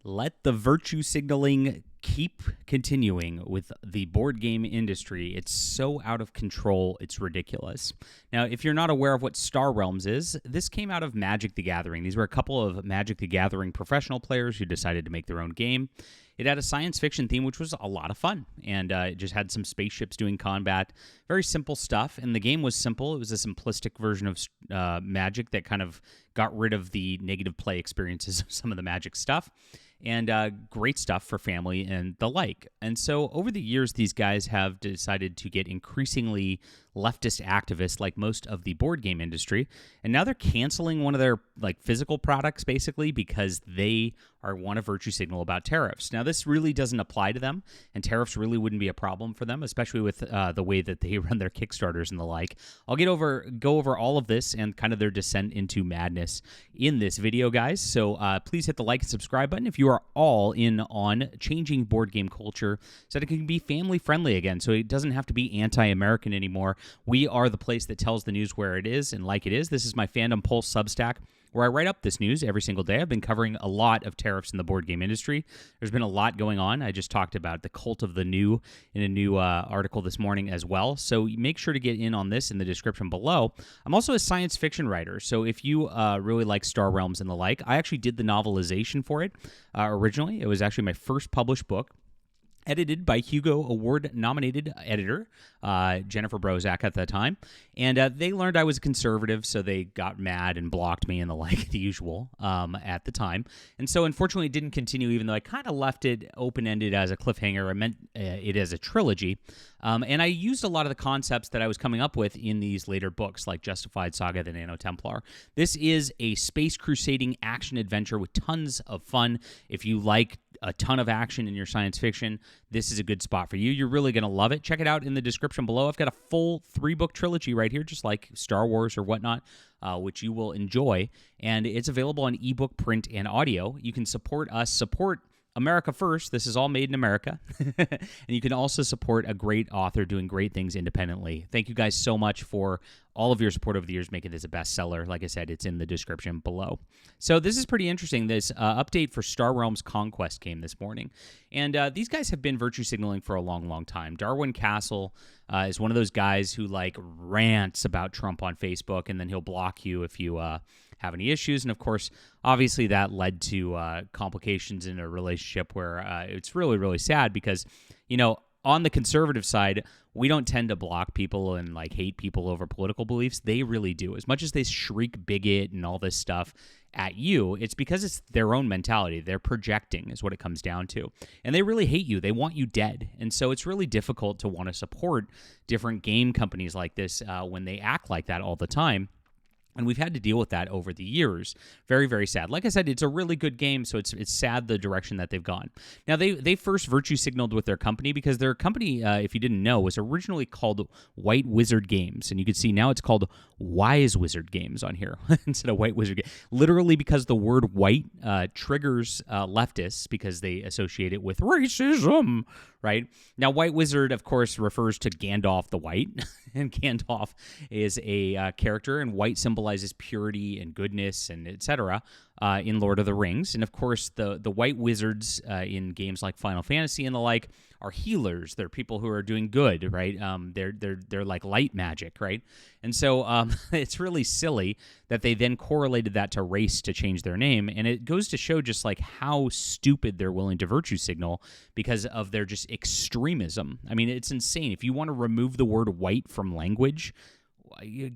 Let the virtue signaling keep continuing with the board game industry. It's so out of control, it's ridiculous. Now, if you're not aware of what Star Realms is, this came out of Magic the Gathering. These were a couple of Magic the Gathering professional players who decided to make their own game. It had a science fiction theme, which was a lot of fun, and it just had some spaceships doing combat. Very simple stuff, and the game was simple. It was a simplistic version of Magic that kind of got rid of the negative play experiences of some of the Magic stuff, and great stuff for family and the like. And so over the years, these guys have decided to get increasingly leftist activists like most of the board game industry, and now they're canceling one of their physical products basically because they want a virtue signal about tariffs. Now, this really doesn't apply to them, and tariffs really wouldn't be a problem for them, especially with the way that they run their Kickstarters and the like. I'll go over all of this and kind of their descent into madness in this video, guys. So please hit the like and subscribe button if you are all in on changing board game culture so that it can be family friendly again, so it doesn't have to be anti-American anymore. We are the place that tells the news where it is and like it is. This is my Fandom Pulse Substack, where I write up this news every single day. I've been covering a lot of tariffs in the board game industry. There's been a lot going on. I just talked about the cult of the new in a new article this morning as well. So make sure to get in on this in the description below. I'm also a science fiction writer. So if you really like Star Realms and the like, I actually did the novelization for it originally. It was actually my first published book, edited by Hugo Award-nominated editor Jennifer Brozak at that time. And they learned I was a conservative, so they got mad and blocked me and the like, the usual, at the time. And so, unfortunately, it didn't continue, even though I kind of left it open-ended as a cliffhanger. I meant it as a trilogy. And I used a lot of the concepts that I was coming up with in these later books, like Justified Saga, the Nano Templar. This is a space crusading action-adventure with tons of fun. If you like a ton of action in your science fiction, this is a good spot for you. You're really going to love it. Check it out in the description below. I've got a full 3-book trilogy right here, just like Star Wars or whatnot, which you will enjoy. And it's available on ebook, print, and audio. You can support us, support America first. This is all made in America. And you can also support a great author doing great things independently. Thank you guys so much for all of your support over the years, making this a bestseller. Like I said, it's in the description below. So this is pretty interesting. This update for Star Realms Conquest came this morning. And these guys have been virtue signaling for a long, long time. Darwin Castle is one of those guys who rants about Trump on Facebook, and then he'll block you if you have any issues. And of course, obviously that led to complications in a relationship where it's really, really sad because, on the conservative side, we don't tend to block people and hate people over political beliefs. They really do. As much as they shriek bigot and all this stuff at you, it's because it's their own mentality. They're projecting is what it comes down to. And they really hate you. They want you dead. And so it's really difficult to want to support different game companies like this when they act like that all the time. And we've had to deal with that over the years. Very, very sad. Like I said, it's a really good game, so it's sad the direction that they've gone. Now, they first virtue signaled with their company because their company, if you didn't know, was originally called White Wizard Games. And you can see now it's called Wise Wizard Games on here instead of White Wizard Games. Literally because the word white triggers leftists because they associate it with racism, right? Now, White Wizard, of course, refers to Gandalf the White. And Gandalf is a character, and white symbolizes purity and goodness and etc. In Lord of the Rings. And of course, the white wizards in games like Final Fantasy and the like are healers. They're people who are doing good, right? They're like light magic, right? And so it's really silly that they then correlated that to race to change their name. And it goes to show just how stupid they're willing to virtue signal because of their just extremism. I mean, it's insane. If you want to remove the word white from language,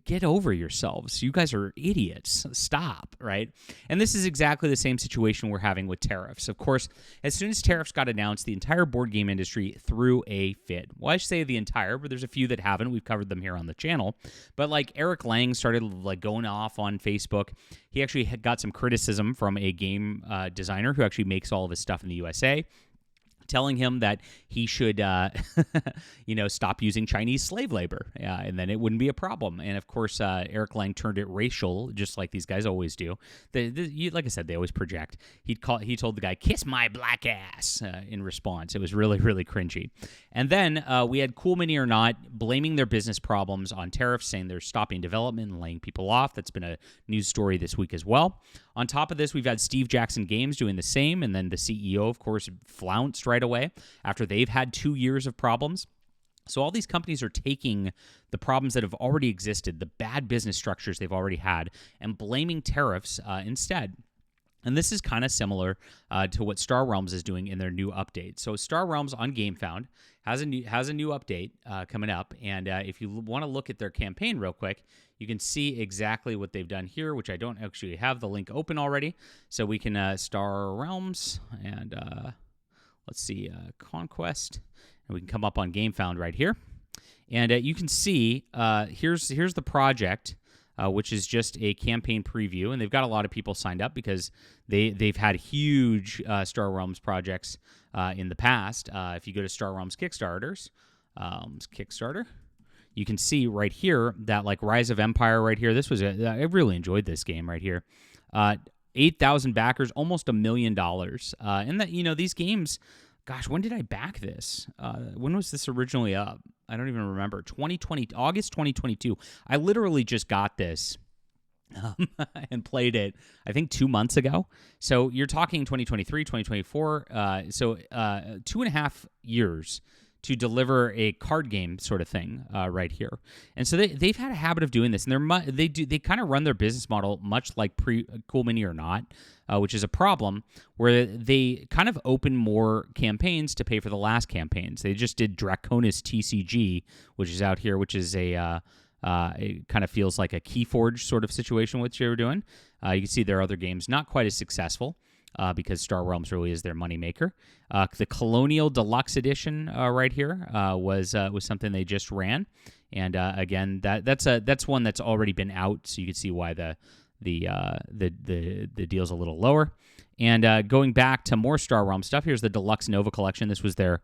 get over yourselves. You guys are idiots. Stop, right? And this is exactly the same situation we're having with tariffs. Of course, as soon as tariffs got announced, the entire board game industry threw a fit. Well, I should say the entire, but there's a few that haven't. We've covered them here on the channel. But Eric Lang started going off on Facebook. He actually got some criticism from a game designer who actually makes all of his stuff in the USA. telling him that he should, stop using Chinese slave labor, and then it wouldn't be a problem. And of course, Eric Lang turned it racial, just like these guys always do. Like I said, they always project. He told the guy, "Kiss my black ass," in response. It was really, really cringy. And then we had Cool Mini or Not blaming their business problems on tariffs, saying they're stopping development and laying people off. That's been a news story this week as well. On top of this, we've had Steve Jackson Games doing the same, and then the CEO, of course, flounced right away after they've had 2 years of problems. So all these companies are taking the problems that have already existed, the bad business structures they've already had, and blaming tariffs instead. And this is kind of similar to what Star Realms is doing in their new update. So Star Realms on GameFound has a new update coming up, and if you want to look at their campaign real quick, you can see exactly what they've done here, which I don't actually have the link open already. So we can Star Realms and let's see Conquest, and we can come up on GameFound right here, and you can see here's the project. Which is just a campaign preview, and they've got a lot of people signed up because they've had huge Star Realms projects in the past. If you go to Star Realms Kickstarter, you can see right here that like Rise of Empire right here. I really enjoyed this game right here. 8,000 backers, almost $1 million, and that these games. Gosh, when did I back this? When was this originally up? I don't even remember. August 2022. I literally just got this and played it, I think, 2 months ago. So you're talking 2023, 2024. So 2.5 years to deliver a card game sort of thing right here. And so they've had a habit of doing this, and they kind of run their business model much like Cool Mini or Not, which is a problem, where they kind of open more campaigns to pay for the last campaigns. They just did Draconis TCG, which is out here, which is it kind of feels like a Keyforge sort of situation, which they were doing. You can see their other games not quite as successful. Because Star Realms really is their moneymaker. The Colonial Deluxe Edition right here was something they just ran, and again that's one that's already been out, so you can see why the deal's a little lower. And going back to more Star Realms stuff, here's the Deluxe Nova Collection. This was their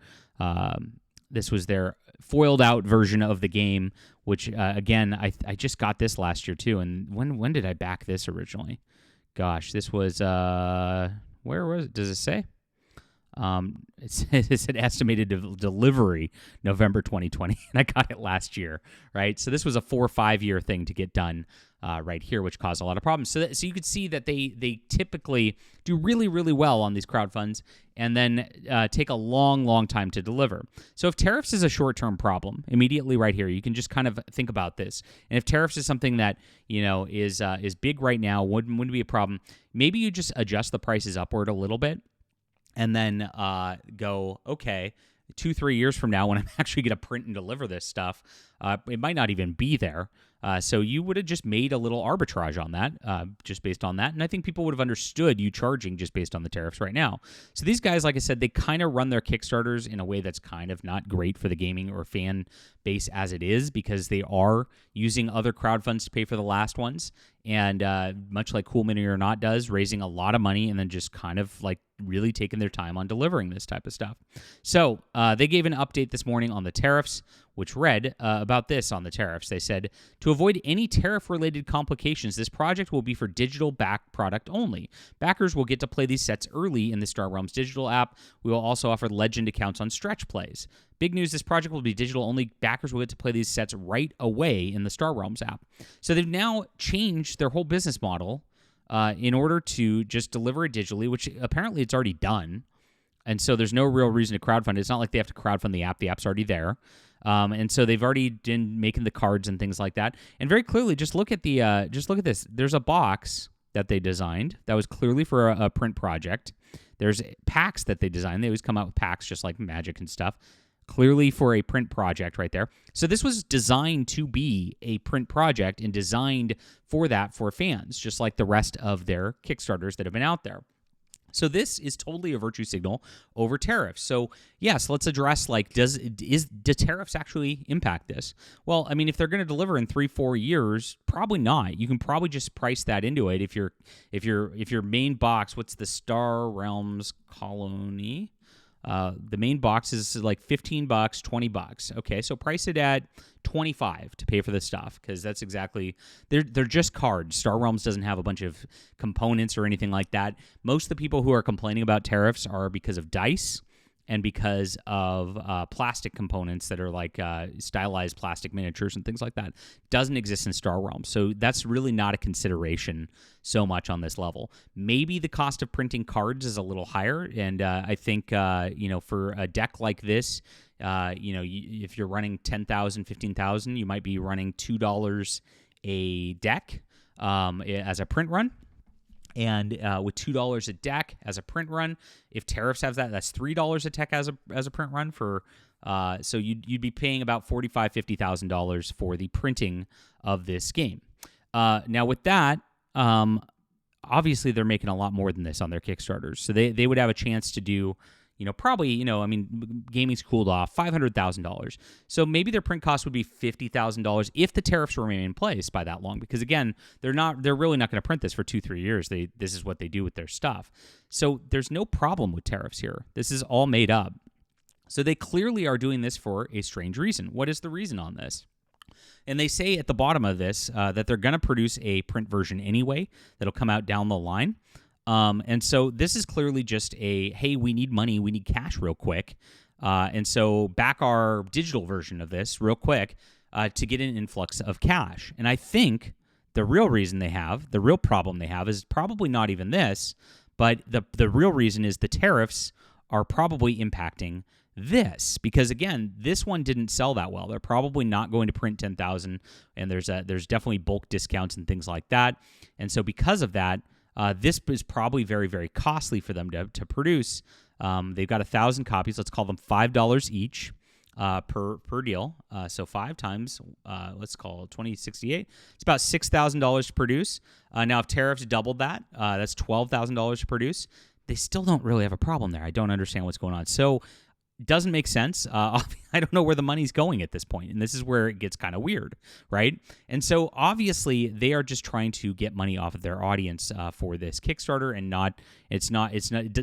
foiled out version of the game, which again I just got this last year too. And when did I back this originally? Gosh, this was, where was it? Does it say? It said estimated delivery November 2020, and I got it last year, right? So this was a 4 or 5 year thing to get done right here, which caused a lot of problems. So you could see that they typically do really, really well on these crowdfunds and then take a long, long time to deliver. So if tariffs is a short-term problem, immediately right here, you can just kind of think about this. And if tariffs is something that is big right now, wouldn't be a problem, maybe you just adjust the prices upward a little bit, and then go, okay, 2-3 years from now when I'm actually going to print and deliver this stuff, it might not even be there. So you would have just made a little arbitrage on that, just based on that. And I think people would have understood you charging just based on the tariffs right now. So these guys, like I said, they kind of run their Kickstarters in a way that's kind of not great for the gaming or fan base as it is, because they are using other crowdfunds to pay for the last ones. And much like Cool Mini or Not does, raising a lot of money and then just kind of like really taking their time on delivering this type of stuff. So they gave an update this morning on the tariffs, which read about this on the tariffs. They said, to avoid any tariff-related complications, this project will be for digital back product only. Backers will get to play these sets early in the Star Realms digital app. We will also offer legend accounts on stretch plays. Big news, this project will be digital only. Backers will get to play these sets right away in the Star Realms app. So they've now changed their whole business model in order to just deliver it digitally, which apparently it's already done. And so there's no real reason to crowdfund it. It's not like they have to crowdfund the app. The app's already there. And so they've already been making the cards and things like that. And very clearly, just look at this. There's a box that they designed that was clearly for a print project. There's packs that they designed. They always come out with packs just like Magic and stuff. Clearly for a print project right there. So this was designed to be a print project and designed for fans, just like the rest of their Kickstarters that have been out there. So this is totally a virtue signal over tariffs. So yes, let's address do tariffs actually impact this? Well, I mean, if they're going to deliver in 3-4 years, probably not. You can probably just price that into it. If your main box, what's the Star Realms Colony? The main box is like $15, $20. Okay, so price it at $25 to pay for the stuff, because that's exactly they're just cards. Star Realms doesn't have a bunch of components or anything like that. Most of the people who are complaining about tariffs are because of dice and because of plastic components that are like stylized plastic miniatures and things like that. Doesn't exist in Star Realms, so that's really not a consideration so much on this level. Maybe the cost of printing cards is a little higher, and I think for a deck like this, if you're running 10,000, 15,000, you might be running $2 a deck as a print run. And with $2 a deck as a print run, if Tariffs has that, that's $3 a deck as a print run for. So you'd be paying about $45,000, $50,000 for the printing of this game. Now with that, obviously they're making a lot more than this on their Kickstarters, so they would have a chance to do. Gaming's cooled off, $500,000. So maybe their print cost would be $50,000 if the tariffs remain in place by that long. Because again, they're really not going to print this for 2-3 years. This is what they do with their stuff. So there's no problem with tariffs here. This is all made up. So they clearly are doing this for a strange reason. What is the reason on this? And they say at the bottom of this that they're going to produce a print version anyway that'll come out down the line. And so this is clearly just hey, we need money, we need cash real quick. And so back our digital version of this real quick to get an influx of cash. And I think the real problem they have is probably not even this, but the real reason is the tariffs are probably impacting this, because again, this one didn't sell that well. They're probably not going to print 10,000, and there's definitely bulk discounts and things like that. And so because of that, this is probably very, very costly for them to produce. They've got 1,000 copies. Let's call them $5 each per deal. So 5 times, let's call it 2068. It's about $6,000 to produce. Now, if tariffs doubled that, that's $12,000 to produce. They still don't really have a problem there. I don't understand what's going on. So doesn't make sense. I don't know where the money's going at this point, and this is where it gets kind of weird, right? And so obviously they are just trying to get money off of their audience for this Kickstarter, and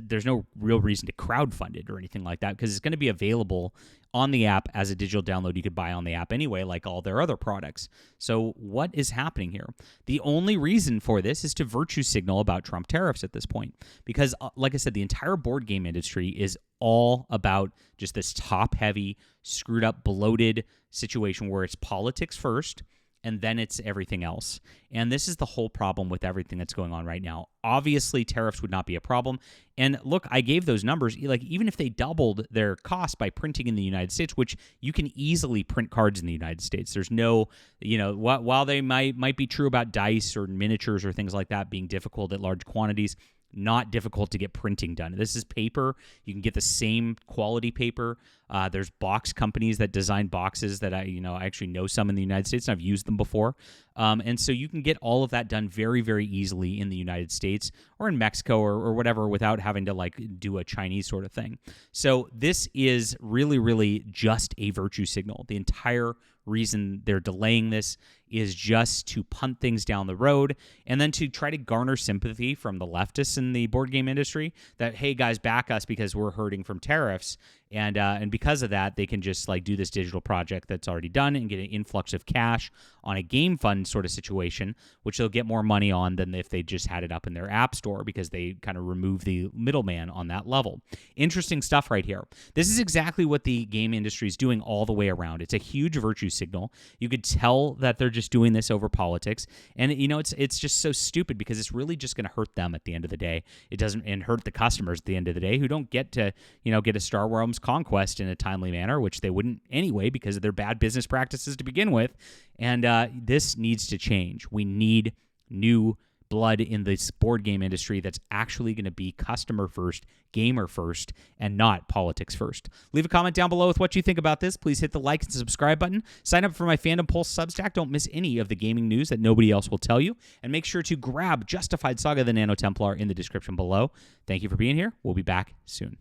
there's no real reason to crowdfund it or anything like that, because it's going to be available on the app as a digital download you could buy on the app anyway, like all their other products. So what is happening here? The only reason for this is to virtue signal about Trump tariffs at this point, because like I said, the entire board game industry is all about just this top-heavy, screwed-up, bloated situation where it's politics first, and then it's everything else. And this is the whole problem with everything that's going on right now. Obviously, tariffs would not be a problem. And look, I gave those numbers. Like, even if they doubled their cost by printing in the United States, which you can easily print cards in the United States. There's no, while they might be true about dice or miniatures or things like that being difficult at large quantities, not difficult to get printing done. This is paper. You can get the same quality paper. There's box companies that design boxes that I actually know some in the United States, and I've used them before. And so you can get all of that done very, very easily in the United States or in Mexico or whatever without having to do a Chinese sort of thing. So this is really, really just a virtue signal. The entire reason they're delaying this is just to punt things down the road and then to try to garner sympathy from the leftists in the board game industry that, hey, guys, back us because we're hurting from tariffs. And because of that, they can just do this digital project that's already done and get an influx of cash on a game fund sort of situation, which they'll get more money on than if they just had it up in their app store, because they kind of remove the middleman on that level. Interesting stuff right here. This is exactly what the game industry is doing all the way around. It's a huge virtue signal. You could tell that they're just doing this over politics, and it's just so stupid because it's really just going to hurt them at the end of the day. It doesn't, and hurt the customers at the end of the day who don't get to get a Star Wars conquest in a timely manner, which they wouldn't anyway because of their bad business practices to begin with. And this needs to change. We need new blood in this board game industry that's actually going to be customer first, gamer first, and not politics first. Leave a comment down below with what you think about this. Please hit the like and subscribe button. Sign up for my Fandom Pulse Substack. Don't miss any of the gaming news that nobody else will tell you. And make sure to grab Justified Saga the Nano Templar in the description below. Thank you for being here. We'll be back soon.